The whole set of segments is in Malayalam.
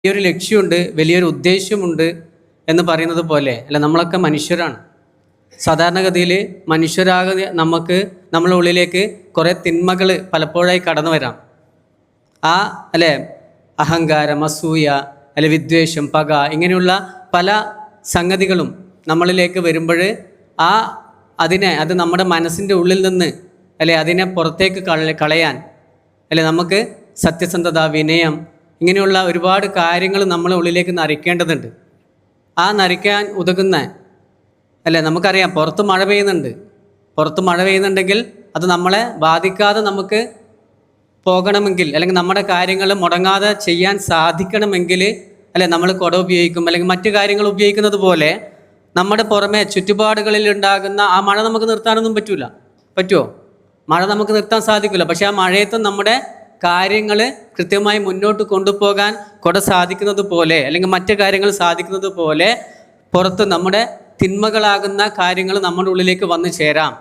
വലിയൊരു ലക്ഷ്യമുണ്ട്, വലിയൊരു ഉദ്ദേശ്യമുണ്ട് എന്ന് പറയുന്നത് പോലെ അല്ല, നമ്മളൊക്കെ മനുഷ്യരാണ്. സാധാരണഗതിയിൽ മനുഷ്യരാകെ നമുക്ക് നമ്മളെ ഉള്ളിലേക്ക് കുറേ തിന്മകൾ പലപ്പോഴായി കടന്നു വരാം. അല്ലേ, അഹങ്കാരം, അസൂയ, അല്ലെ വിദ്വേഷം, പക, ഇങ്ങനെയുള്ള പല സംഗതികളും നമ്മളിലേക്ക് വരുമ്പോൾ അത് നമ്മുടെ മനസ്സിൻ്റെ ഉള്ളിൽ നിന്ന് അല്ലെ അതിനെ പുറത്തേക്ക് കളയാൻ അല്ലെ നമുക്ക് സത്യസന്ധത, വിനയം, ഇങ്ങനെയുള്ള ഒരുപാട് കാര്യങ്ങൾ നമ്മളെ ഉള്ളിലേക്ക് നരയ്ക്കേണ്ടതുണ്ട്. നരയ്ക്കാൻ ഉതകുന്ന അല്ലേ, നമുക്കറിയാം പുറത്ത് മഴ പെയ്യുന്നുണ്ടെങ്കിൽ അത് നമ്മളെ ബാധിക്കാതെ നമുക്ക് പോകണമെങ്കിൽ, അല്ലെങ്കിൽ നമ്മുടെ കാര്യങ്ങൾ മുടങ്ങാതെ ചെയ്യാൻ സാധിക്കണമെങ്കിൽ അല്ലെ നമ്മൾ കുട ഉപയോഗിക്കും, അല്ലെങ്കിൽ മറ്റു കാര്യങ്ങൾ ഉപയോഗിക്കുന്നത് പോലെ നമ്മുടെ പുറമെ ചുറ്റുപാടുകളിൽ ഉണ്ടാകുന്ന ആ മഴ നമുക്ക് നിർത്താനൊന്നും പറ്റുമോ? മഴ നമുക്ക് നിർത്താൻ സാധിക്കില്ല. പക്ഷെ ആ മഴയത്തും നമ്മുടെ കാര്യങ്ങൾ കൃത്യമായി മുന്നോട്ട് കൊണ്ടുപോകാൻ കുട സാധിക്കുന്നത് പോലെ, അല്ലെങ്കിൽ മറ്റു കാര്യങ്ങൾ സാധിക്കുന്നത് പോലെ പുറത്ത് നമ്മുടെ തിന്മകളാകുന്ന കാര്യങ്ങൾ നമ്മുടെ ഉള്ളിലേക്ക് വന്നു ചേരാം.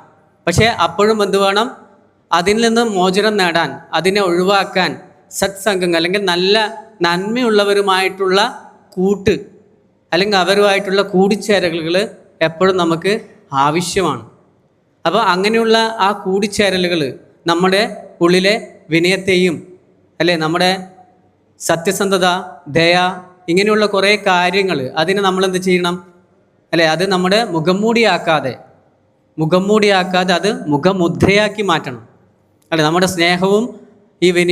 പക്ഷേ അപ്പോഴും എന്ത് വേണം? അതിൽ നിന്ന് മോചനം നേടാൻ, അതിനെ ഒഴിവാക്കാൻ സത്സംഗങ്ങൾ, അല്ലെങ്കിൽ നല്ല നന്മയുള്ളവരുമായിട്ടുള്ള കൂട്ട്, അല്ലെങ്കിൽ അവരുമായിട്ടുള്ള കൂടിച്ചേരലുകൾ എപ്പോഴും നമുക്ക് ആവശ്യമാണ്. അപ്പോൾ അങ്ങനെയുള്ള ആ കൂടിച്ചേരലുകൾ നമ്മുടെ ഉള്ളിലെ വിനയത്തെയും അല്ലേ, നമ്മുടെ സത്യസന്ധത, ദയ, ഇങ്ങനെയുള്ള കുറേ കാര്യങ്ങൾ അതിനെ നമ്മളെന്ത് ചെയ്യണം അല്ലേ, അത് നമ്മുടെ മുഖംമൂടിയാക്കാതെ അത് മുഖമുദ്രയാക്കി മാറ്റണം അല്ലേ. നമ്മുടെ സ്നേഹവും ഈ